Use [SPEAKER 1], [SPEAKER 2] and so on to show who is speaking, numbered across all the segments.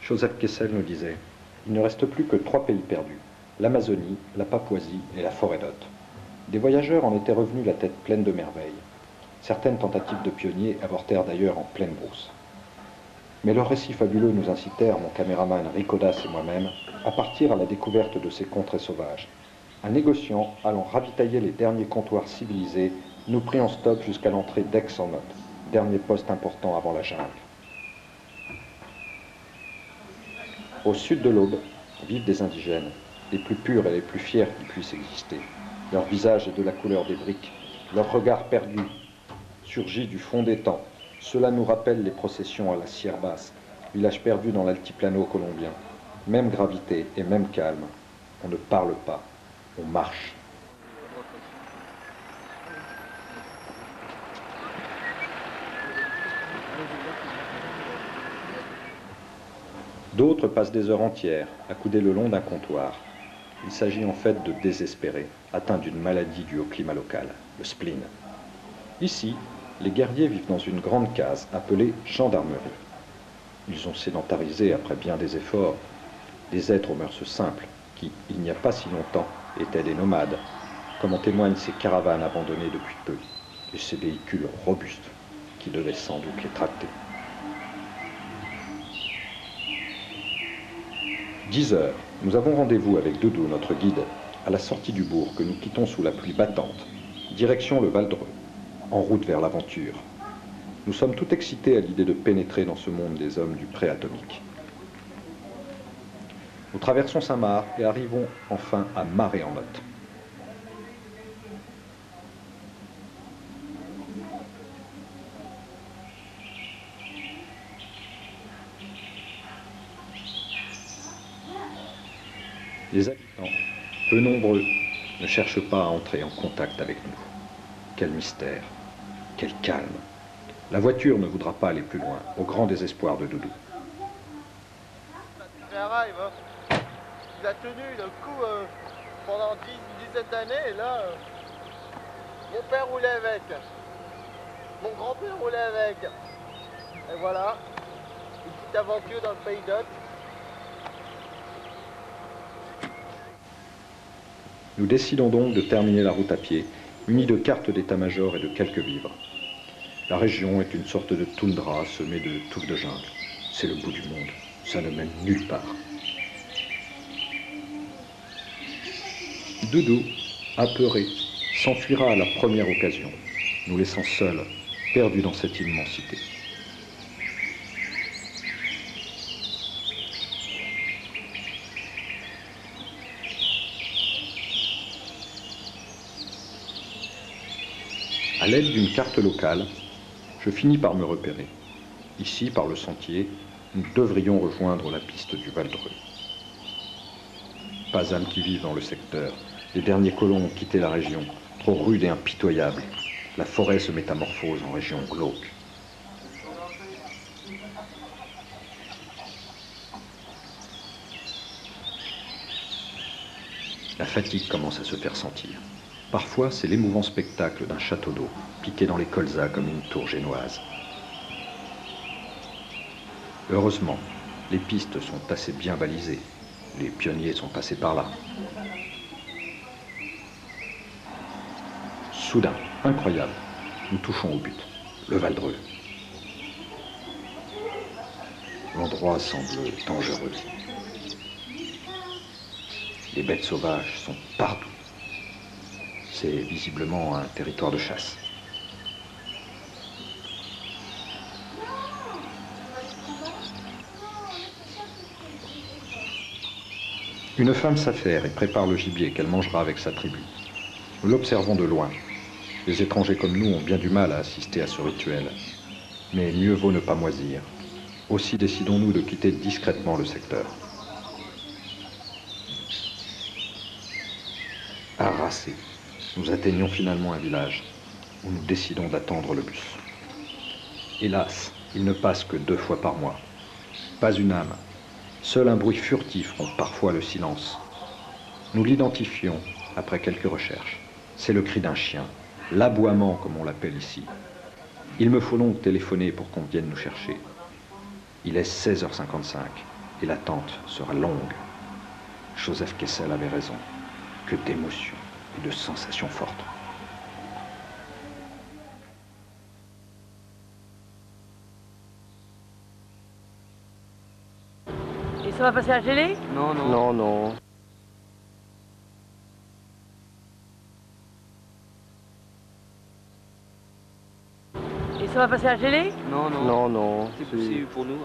[SPEAKER 1] Joseph Kessel nous disait « Il ne reste plus que 3 pays perdus, l'Amazonie, la Papouasie et la forêt d'Hôte. » Des voyageurs en étaient revenus la tête pleine de merveilles. Certaines tentatives de pionniers avortèrent d'ailleurs en pleine brousse. Mais leurs récits fabuleux nous incitèrent, mon caméraman Ricodas et moi-même, à partir à la découverte de ces contrées sauvages. Un négociant, allant ravitailler les derniers comptoirs civilisés, nous prit en stop jusqu'à l'entrée d'Aix-en-Othe, dernier poste important avant la jungle. Au sud de l'Aube vivent des indigènes, les plus purs et les plus fiers qui puissent exister. Leur visage est de la couleur des briques, leur regard perdu surgit du fond des temps. Cela nous rappelle les processions à la Sierre Basse, village perdu dans l'altiplano colombien. Même gravité et même calme. On ne parle pas, on marche. D'autres passent des heures entières, accoudés le long d'un comptoir. Il s'agit en fait de désespérés, atteints d'une maladie due au climat local, le spleen. Ici, les guerriers vivent dans une grande case appelée gendarmerie. Ils ont sédentarisé après bien des efforts des êtres aux mœurs simples qui, il n'y a pas si longtemps, étaient des nomades, comme en témoignent ces caravanes abandonnées depuis peu et ces véhicules robustes qui devaient sans doute les tracter. 10 heures, nous avons rendez-vous avec Doudou, notre guide, à la sortie du bourg que nous quittons sous la pluie battante, direction le Val-Dreux, en route vers l'aventure. Nous sommes tout excités à l'idée de pénétrer dans ce monde des hommes du pré-atomique. Nous traversons Saint-Marc et arrivons enfin à Marais-en-Othe. Les habitants, peu nombreux, ne cherchent pas à entrer en contact avec nous. Quel mystère, quel calme. La voiture ne voudra pas aller plus loin, au grand désespoir de Doudou.
[SPEAKER 2] Il a tenu le coup pendant une dizaine d'années et là, mon père roulait avec, mon grand-père roulait avec. Et voilà, une petite aventure dans le pays d'Hôte.
[SPEAKER 1] Nous décidons donc de terminer la route à pied, munis de cartes d'état-major et de quelques vivres. La région est une sorte de toundra semée de touffes de jungle. C'est le bout du monde, ça ne mène nulle part. Doudou, apeuré, s'enfuira à la première occasion, nous laissant seuls, perdus dans cette immensité. À l'aide d'une carte locale, je finis par me repérer. Ici, par le sentier, nous devrions rejoindre la piste du Val-Dreux. Pas âme qui vive dans le secteur. Les derniers colons ont quitté la région, trop rude et impitoyable. La forêt se métamorphose en région glauque. La fatigue commence à se faire sentir. Parfois, c'est l'émouvant spectacle d'un château d'eau, piqué dans les colzas comme une tour génoise. Heureusement, les pistes sont assez bien balisées. Les pionniers sont passés par là. Soudain, incroyable, nous touchons au but, le Val-Dreux. L'endroit semble dangereux. Les bêtes sauvages sont partout. C'est visiblement un territoire de chasse. Une femme s'affaire et prépare le gibier qu'elle mangera avec sa tribu. Nous l'observons de loin. Les étrangers comme nous ont bien du mal à assister à ce rituel. Mais mieux vaut ne pas moisir. Aussi décidons-nous de quitter discrètement le secteur. Harassés, nous atteignons finalement un village où nous décidons d'attendre le bus. Hélas, il ne passe que 2 fois par mois. Pas une âme. Seul un bruit furtif rompt parfois le silence. Nous l'identifions après quelques recherches. C'est le cri d'un chien, l'aboiement comme on l'appelle ici. Il me faut donc téléphoner pour qu'on vienne nous chercher. Il est 16h55 Et l'attente sera longue. Joseph Kessel avait raison. Que d'émotions et de sensations fortes.
[SPEAKER 3] Et ça va passer à la télé?
[SPEAKER 2] Non, non. Non, non.
[SPEAKER 3] Et ça va passer à la télé?
[SPEAKER 2] Non, non. Non, non.
[SPEAKER 4] C'est pour nous.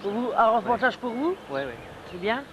[SPEAKER 3] Pour vous, un reportage pour vous?
[SPEAKER 4] Ouais, ouais.
[SPEAKER 3] C'est bien?